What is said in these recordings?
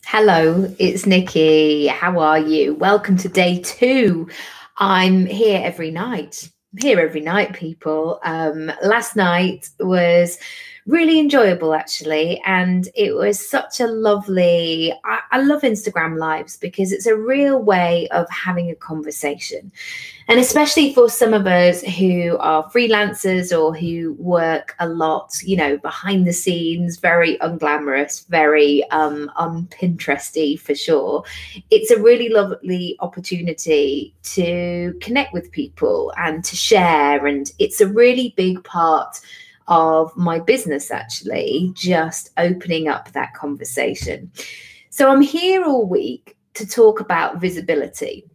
Hello, it's Nikki. How are you? Welcome to day 2. I'm here every night. People. Last night was really enjoyable, actually, and it was such a lovely. I love Instagram lives because it's a real way of having a conversation. And especially for some of us who are freelancers or who work a lot, behind the scenes, very unglamorous, very unpinteresty for sure. It's a really lovely opportunity to connect with people and to share. And it's a really big part of my business, actually, just opening up that conversation. So I'm here all week to talk about visibility.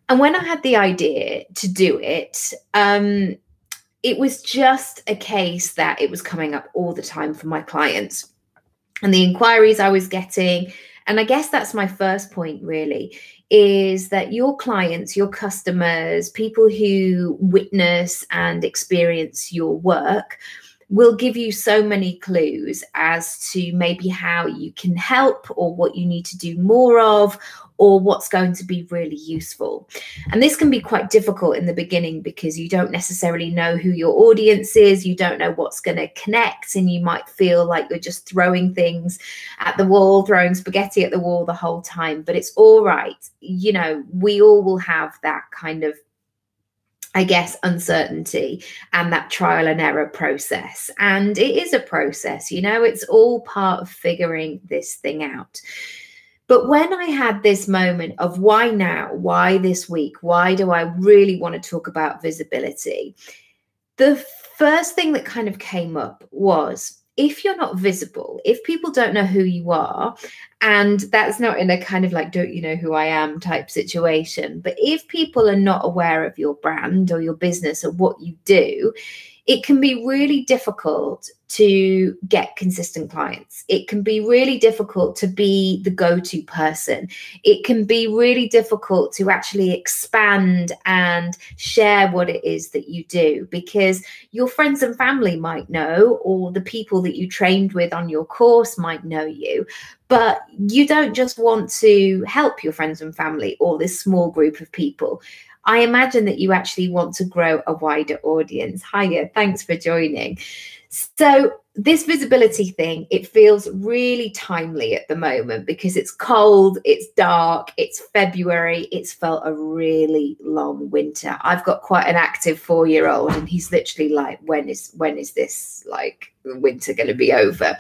And when I had the idea to do it, it was just a case that it was coming up all the time for my clients and the inquiries I was getting. And I guess that's my first point, really, is that your clients, your customers, people who witness and experience your work will give you so many clues as to maybe how you can help or what you need to do more of, or what's going to be really useful. And this can be quite difficult in the beginning because you don't necessarily know who your audience is, you don't know what's going to connect, and you might feel like you're just throwing things at the wall, throwing spaghetti at the wall the whole time. But it's all right. We all will have that kind of, I guess, uncertainty and that trial and error process. And it is a process, it's all part of figuring this thing out. But when I had this moment of why now, why this week, why do I really want to talk about visibility? The first thing that kind of came up was, if you're not visible, if people don't know who you are, and that's not in a kind of like, don't you know who I am type situation, but if people are not aware of your brand or your business or what you do, it can be really difficult to get consistent clients. It can be really difficult to be the go-to person. It can be really difficult to actually expand and share what it is that you do, because your friends and family might know, or the people that you trained with on your course might know you, but you don't just want to help your friends and family or this small group of people. I imagine that you actually want to grow a wider audience. Hiya, thanks for joining. So this visibility thing, it feels really timely at the moment because it's cold, it's dark, it's February, it's felt a really long winter. I've got quite an active 4-year-old and he's literally like, when is this like winter going to be over?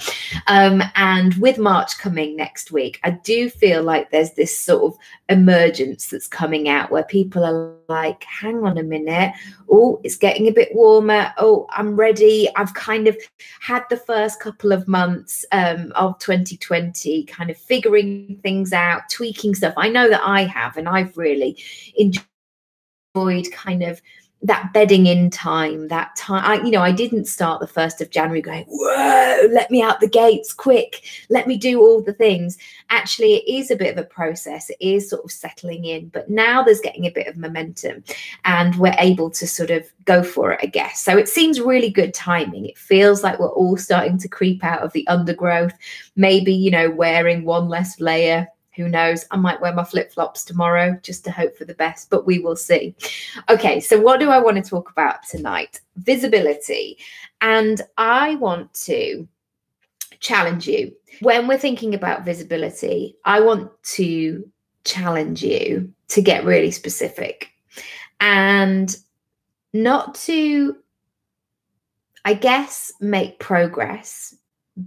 And with March coming next week, I do feel like there's this sort of emergence that's coming out where people are like, hang on a minute. Oh, it's getting a bit warmer. Oh, I'm ready. I've kind of had the first couple of months of 2020 kind of figuring things out, tweaking stuff. I know that I have, and I've really enjoyed kind of that bedding in time, that time. I didn't start the 1st of January going, whoa, let me out the gates quick, let me do all the things. Actually, it is a bit of a process. It is sort of settling in, but now there's getting a bit of momentum and we're able to sort of go for it, I guess. So it seems really good timing. It feels like we're all starting to creep out of the undergrowth, maybe, wearing one less layer. Who knows? I might wear my flip-flops tomorrow just to hope for the best, but we will see. Okay, so what do I want to talk about tonight? Visibility. And I want to challenge you. When we're thinking about visibility, I want to challenge you to get really specific and not to, I guess, make progress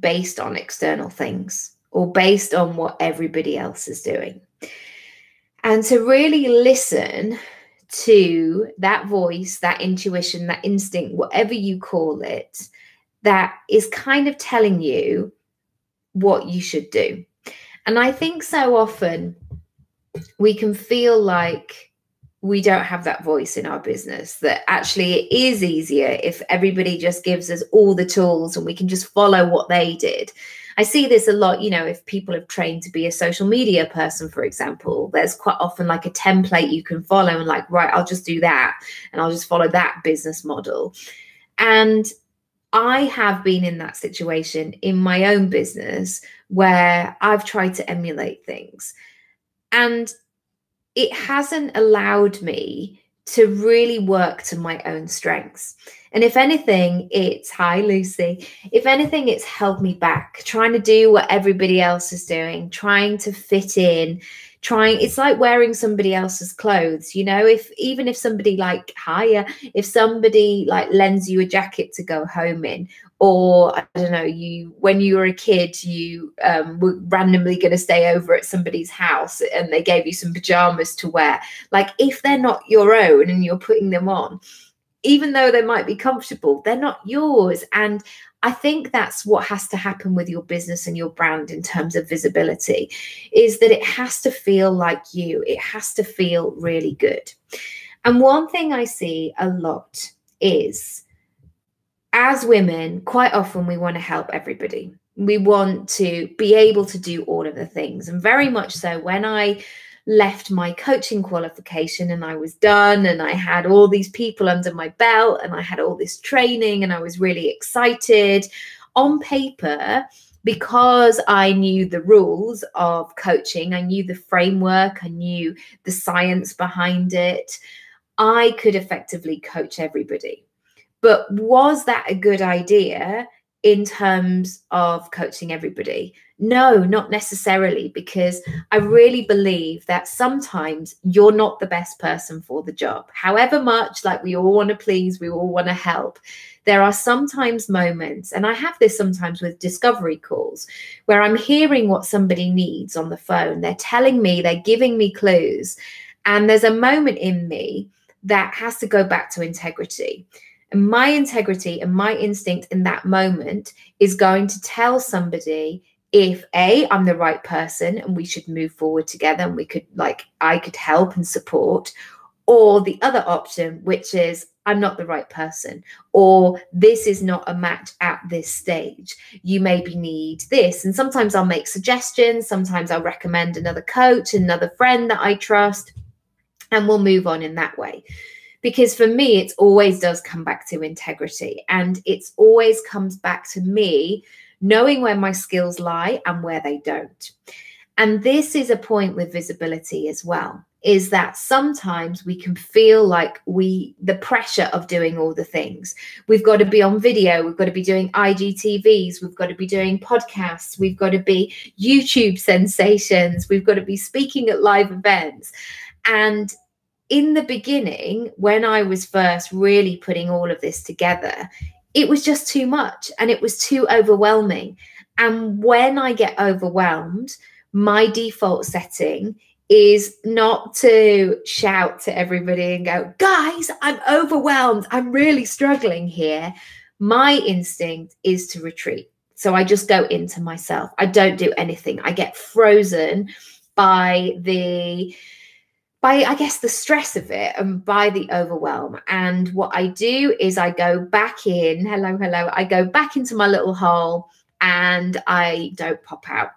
based on external things or based on what everybody else is doing. And to really listen to that voice, that intuition, that instinct, whatever you call it, that is kind of telling you what you should do. And I think so often we can feel like we don't have that voice in our business, that actually it is easier if everybody just gives us all the tools and we can just follow what they did. I see this a lot, if people have trained to be a social media person, for example, there's quite often like a template you can follow and like, right, I'll just do that and I'll just follow that business model. And I have been in that situation in my own business where I've tried to emulate things, and it hasn't allowed me to really work to my own strengths. And if anything, hi Lucy, if anything, it's held me back, trying to do what everybody else is doing, trying to fit in, it's like wearing somebody else's clothes, even if somebody if somebody like lends you a jacket to go home in, or I don't know, when you were a kid, you were randomly going to stay over at somebody's house and they gave you some pajamas to wear. Like, if they're not your own and you're putting them on, even though they might be comfortable, they're not yours. And I think that's what has to happen with your business and your brand in terms of visibility, is that it has to feel like you. It has to feel really good. And one thing I see a lot is, as women, quite often we want to help everybody. We want to be able to do all of the things. And very much so, when I left my coaching qualification and I was done and I had all these people under my belt and I had all this training and I was really excited on paper, because I knew the rules of coaching, I knew the framework, I knew the science behind it, I could effectively coach everybody. But was that a good idea in terms of coaching everybody? No, not necessarily, because I really believe that sometimes you're not the best person for the job. However much, like, we all want to please, we all want to help, there are sometimes moments, and I have this sometimes with discovery calls, where I'm hearing what somebody needs on the phone. They're telling me, they're giving me clues, and there's a moment in me that has to go back to integrity. And my integrity and my instinct in that moment is going to tell somebody if A, I'm the right person and we should move forward together and I could help and support, or the other option, which is I'm not the right person, or this is not a match at this stage. You maybe need this. And sometimes I'll make suggestions. Sometimes I'll recommend another coach, another friend that I trust, and we'll move on in that way. Because for me, it always does come back to integrity, and it's always comes back to me knowing where my skills lie and where they don't. And this is a point with visibility as well, is that sometimes we can feel like the pressure of doing all the things. We've got to be on video, we've got to be doing IGTVs, we've got to be doing podcasts, we've got to be YouTube sensations, we've got to be speaking at live events. And in the beginning, when I was first really putting all of this together, it was just too much and it was too overwhelming. And when I get overwhelmed, my default setting is not to shout to everybody and go, guys, I'm overwhelmed, I'm really struggling here. My instinct is to retreat. So I just go into myself. I don't do anything. I get frozen by I guess the stress of it and by the overwhelm. And what I do is I go back in, hello, I go back into my little hole and I don't pop out.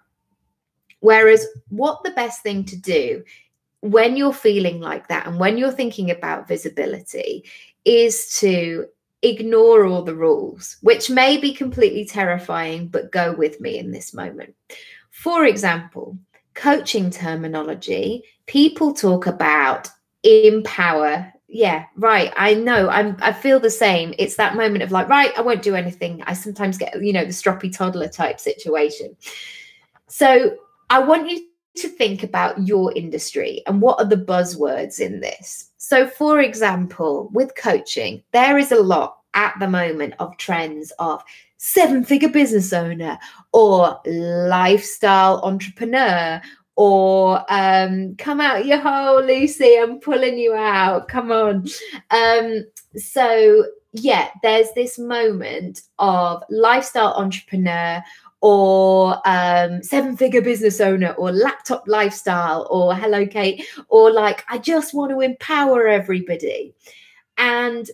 Whereas what the best thing to do when you're feeling like that and when you're thinking about visibility is to ignore all the rules, which may be completely terrifying, but go with me in this moment. For example, coaching terminology, people talk about empower. Yeah, right. I know. I feel the same. It's that moment of like, right, I won't do anything. I sometimes get, the stroppy toddler type situation. So I want you to think about your industry and what are the buzzwords in this. So for example, with coaching, there is a lot at the moment of trends of 7-figure business owner or lifestyle entrepreneur or come out your hole, Lucy, I'm pulling you out. Come on. So yeah, there's this moment of lifestyle entrepreneur or 7-figure business owner or laptop lifestyle or hello Kate, or like I just want to empower everybody. And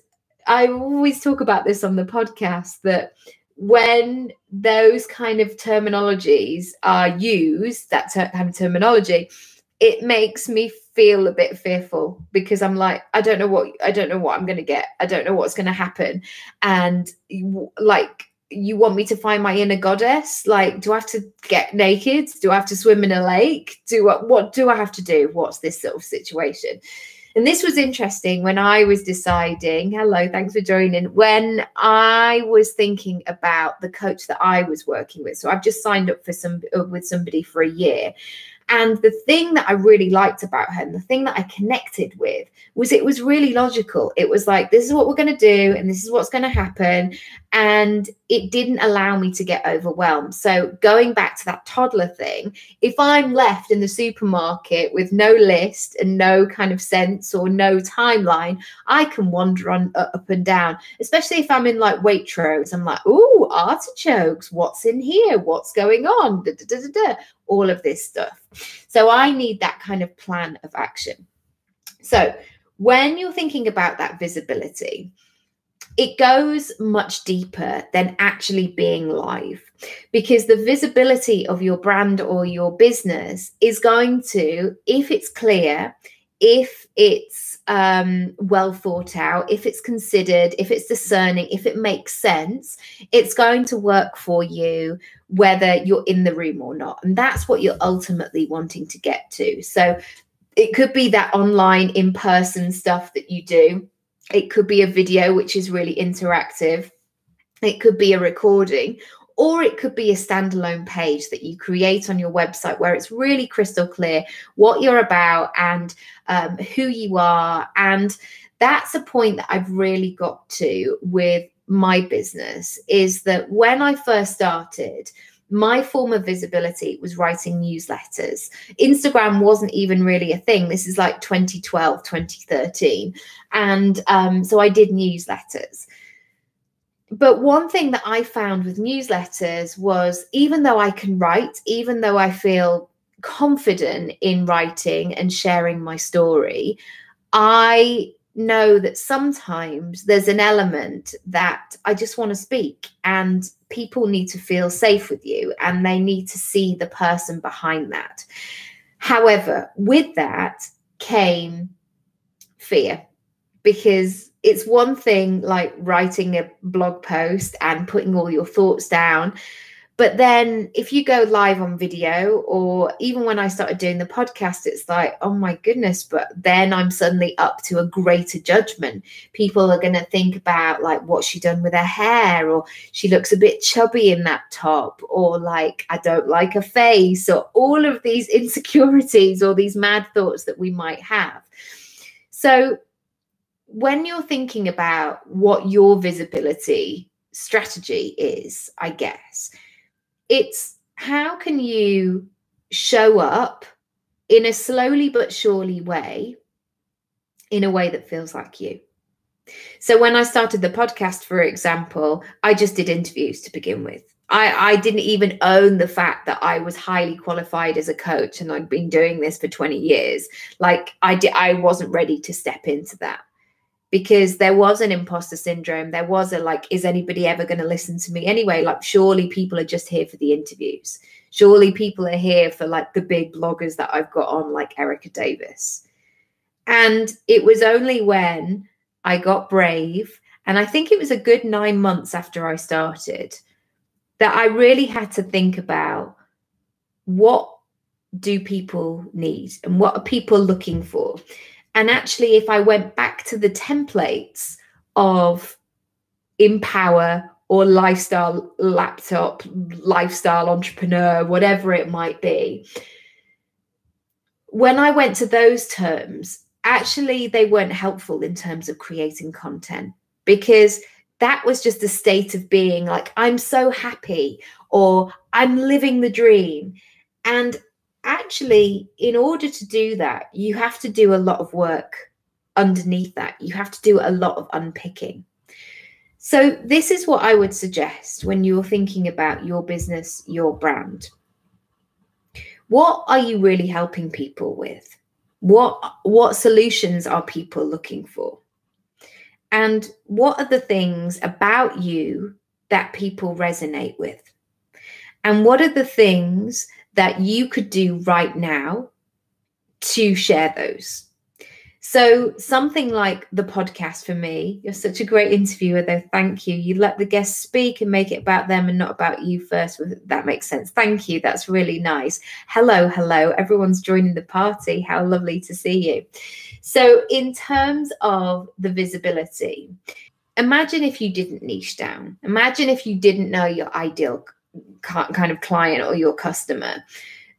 I always talk about this on the podcast, that when those kind of terminologies are used, that kind of terminology, it makes me feel a bit fearful, because I'm like, I don't know what I'm going to get. I don't know what's going to happen. And like, you want me to find my inner goddess? Like, do I have to get naked? Do I have to swim in a lake? What do I have to do? What's this sort of situation? And this was interesting when I was deciding, hello, thanks for joining, when I was thinking about the coach that I was working with. So I've just signed up with somebody for a year. And the thing that I really liked about her, and the thing that I connected with, was it was really logical. It was like, this is what we're going to do, and this is what's going to happen. And it didn't allow me to get overwhelmed. So going back to that toddler thing, if I'm left in the supermarket with no list and no kind of sense or no timeline, I can wander on up and down, especially if I'm in like Waitrose. I'm like, ooh, artichokes, what's in here? What's going on? Da, da, da, da, da. All of this stuff. So I need that kind of plan of action. So when you're thinking about that visibility, it goes much deeper than actually being live, because the visibility of your brand or your business is going to, if it's clear, if it's well thought out, if it's considered, if it's discerning, if it makes sense, it's going to work for you whether you're in the room or not. And that's what you're ultimately wanting to get to. So it could be that online in-person stuff that you do. It could be a video, which is really interactive. It could be a recording, or it could be a standalone page that you create on your website where it's really crystal clear what you're about and who you are. And that's a point that I've really got to with my business, is that when I first started, my form of visibility was writing newsletters. Instagram wasn't even really a thing. This is like 2012, 2013. And so I did newsletters. But one thing that I found with newsletters was, even though I can write, even though I feel confident in writing and sharing my story, I know that sometimes there's an element that I just want to speak, and people need to feel safe with you and they need to see the person behind that. However, with that came fear, because it's one thing like writing a blog post and putting all your thoughts down. But then if you go live on video, or even when I started doing the podcast, it's like, oh my goodness, but then I'm suddenly up to a greater judgment. People are going to think about like, what's she done with her hair? Or she looks a bit chubby in that top, or like, I don't like her face, or all of these insecurities or these mad thoughts that we might have. So when you're thinking about what your visibility strategy is, I guess, it's how can you show up in a slowly but surely way, in a way that feels like you. So when I started the podcast, for example, I just did interviews to begin with. I didn't even own the fact that I was highly qualified as a coach and I'd been doing this for 20 years. Like I wasn't ready to step into that, because there was an imposter syndrome. There was a like, is anybody ever going to listen to me anyway? Like, surely people are just here for the interviews. Surely people are here for like the big bloggers that I've got on, like Erica Davis. And it was only when I got brave, and I think it was a good 9 months after I started, that I really had to think about, what do people need and what are people looking for? And actually, if I went back to the templates of Empower or Lifestyle Laptop, Lifestyle Entrepreneur, whatever it might be, when I went to those terms, actually, they weren't helpful in terms of creating content, because that was just a state of being, like, I'm so happy, or I'm living the dream. And actually, in order to do that, you have to do a lot of work underneath that. You have to do a lot of unpicking. So this is what I would suggest when you're thinking about your business, your brand. What are you really helping people with? What solutions are people looking for? And what are the things about you that people resonate with? And what are the things that you could do right now to share those. So something like the podcast for me, you're such a great interviewer though. Thank you. You let the guests speak and make it about them and not about you first. That makes sense. Thank you. That's really nice. Hello, hello. Everyone's joining the party. How lovely to see you. So in terms of the visibility, imagine if you didn't niche down. Imagine if you didn't know your ideal kind of client or your customer.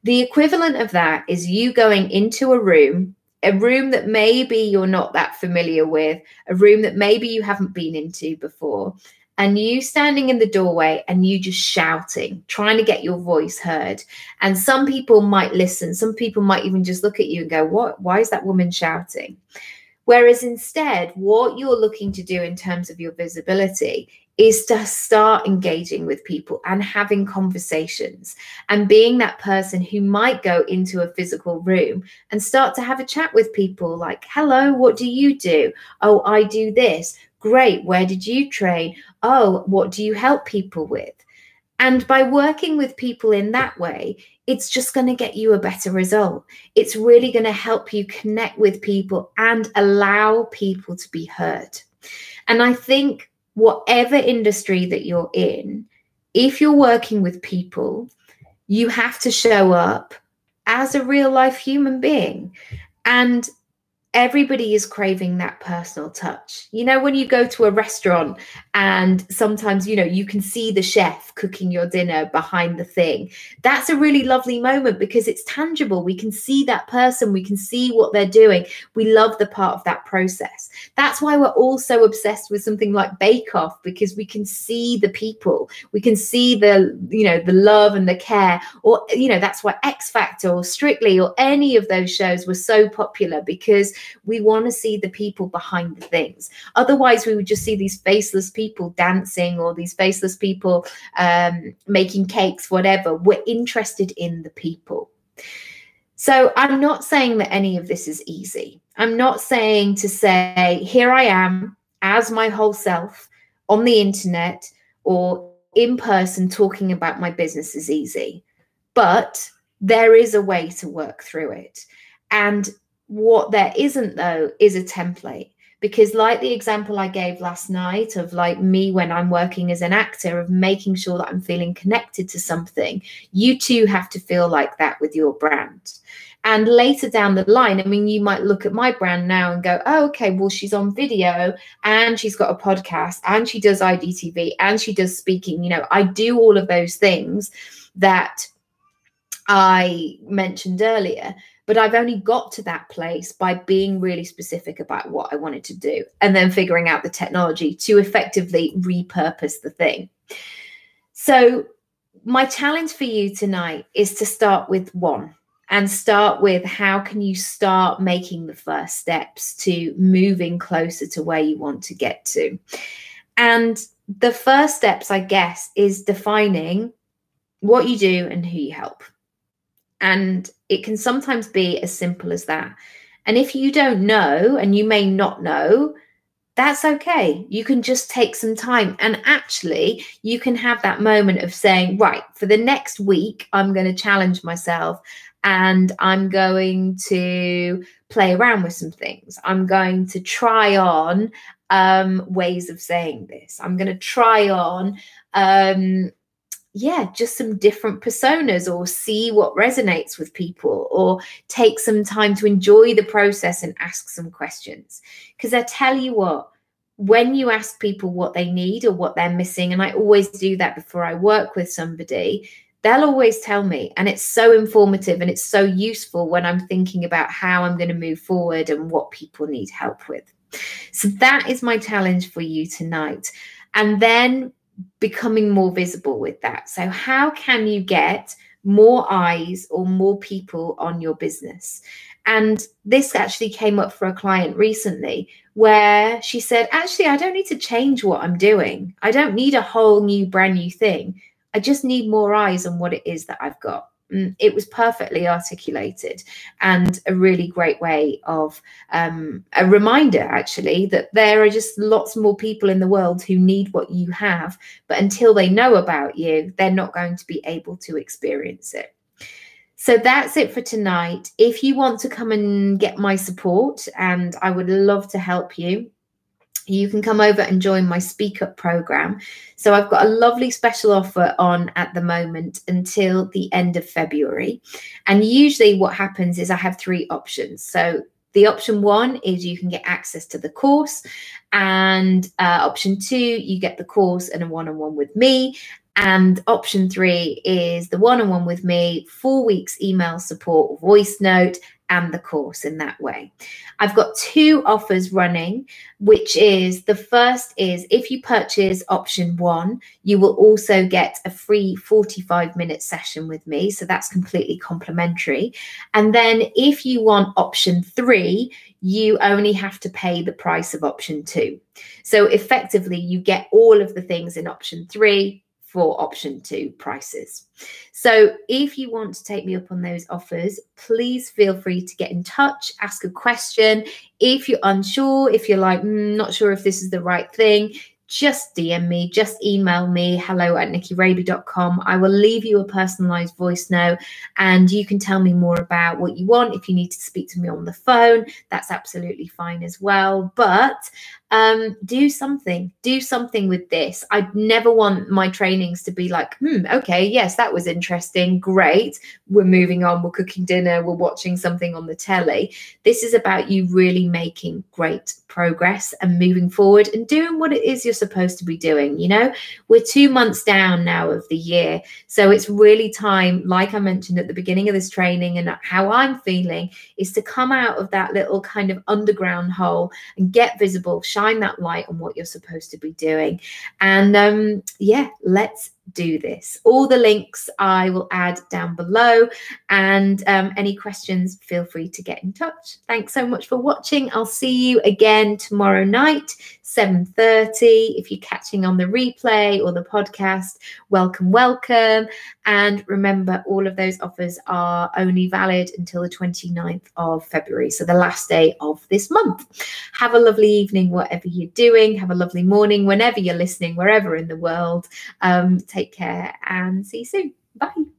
The equivalent of that is you going into a room that maybe you're not that familiar with, a room that maybe you haven't been into before, and you standing in the doorway and you just shouting, trying to get your voice heard. And some people might listen. Some people might even just look at you and go, "What? Why is that woman shouting?" Whereas instead, what you're looking to do in terms of your visibility is to start engaging with people and having conversations and being that person who might go into a physical room and start to have a chat with people like, "Hello, what do you do?" "Oh, I do this." "Great. Where did you train?" "Oh, what do you help people with?" And by working with people in that way, it's just going to get you a better result. It's really going to help you connect with people and allow people to be heard. And I think whatever industry that you're in, if you're working with people, you have to show up as a real life human being. And everybody is craving that personal touch. You know, when you go to a restaurant and sometimes, you know, you can see the chef cooking your dinner behind the thing. That's a really lovely moment because it's tangible. We can see that person. We can see what they're doing. We love the part of that process. That's why we're all so obsessed with something like Bake Off, because we can see the people. We can see the, you know, the love and the care. Or, you know, that's why X Factor or Strictly or any of those shows were so popular, because we want to see the people behind the things. Otherwise, we would just see these faceless people dancing or these faceless people making cakes, whatever. We're interested in the people. So I'm not saying that any of this is easy. I'm not saying to say, here I am as my whole self on the internet or in person talking about my business is easy. But there is a way to work through it. And what there isn't, though, is a template. Because like the example I gave last night of like me when I'm working as an actor, of making sure that I'm feeling connected to something, you too have to feel like that with your brand. And later down the line, I mean, you might look at my brand now and go, oh, okay, well, she's on video and she's got a podcast and she does IGTV and she does speaking. You know, I do all of those things that I mentioned earlier. But I've only got to that place by being really specific about what I wanted to do and then figuring out the technology to effectively repurpose the thing. So my challenge for you tonight is to start with one, and start with how can you start making the first steps to moving closer to where you want to get to. And the first steps, I guess, is defining what you do and who you help. And it can sometimes be as simple as that. And if you don't know, and you may not know, that's okay. You can just take some time. And actually, you can have that moment of saying, right, for the next week, I'm going to challenge myself and I'm going to play around with some things. I'm going to try on ways of saying this. I'm going to try on just some different personas, or see what resonates with people, or take some time to enjoy the process and ask some questions. Because I tell you what, when you ask people what they need or what they're missing, and I always do that before I work with somebody, they'll always tell me. And it's so informative and it's so useful when I'm thinking about how I'm going to move forward and what people need help with. So that is my challenge for you tonight. And then becoming more visible with that. So how can you get more eyes or more people on your business? And this actually came up for a client recently, where she said, actually, I don't need to change what I'm doing. I don't need a whole new brand new thing. I just need more eyes on what it is that I've got. It was perfectly articulated and a really great way of a reminder, actually, that there are just lots more people in the world who need what you have. But until they know about you, they're not going to be able to experience it. So that's it for tonight. If you want to come and get my support, and I would love to help you, you can come over and join my Speak Up program. So I've got a lovely special offer on at the moment until the end of February. And usually what happens is I have 3 options. So the option 1 is you can get access to the course, and option 2, you get the course and a one-on-one with me. And option 3 is the one-on-one with me, 4 weeks email support, voice note, and the course in that way. I've got 2 offers running, which is, the first is if you purchase option 1, you will also get a free 45-minute session with me. So that's completely complimentary. And then if you want option 3, you only have to pay the price of option 2. So effectively, you get all of the things in option 3 for option 2 prices. So if you want to take me up on those offers, please feel free to get in touch, ask a question. If you're unsure, if you're like, not sure if this is the right thing, just DM me, just email me, hello@nikkiraby.com. I will leave you a personalized voice note, and you can tell me more about what you want. If you need to speak to me on the phone, that's absolutely fine as well. But do something with this. I never want my trainings to be like, okay, yes, that was interesting, great, we're moving on, we're cooking dinner, we're watching something on the telly. This is about you really making great progress and moving forward and doing what it is you're supposed to be doing. You know, we're 2 months down now of the year, so it's really time, like I mentioned at the beginning of this training, and how I'm feeling is to come out of that little kind of underground hole and get visible, shine that light on what you're supposed to be doing. And yeah, let's do this. All the links I will add down below, and any questions, feel free to get in touch. Thanks so much for watching. I'll see you again tomorrow night, 7:30. If you're catching on the replay or the podcast, welcome. And remember, all of those offers are only valid until the 29th of February, so the last day of this month. Have a lovely evening, whatever you're doing. Have a lovely morning, whenever you're listening, wherever in the world. Take care and see you soon. Bye.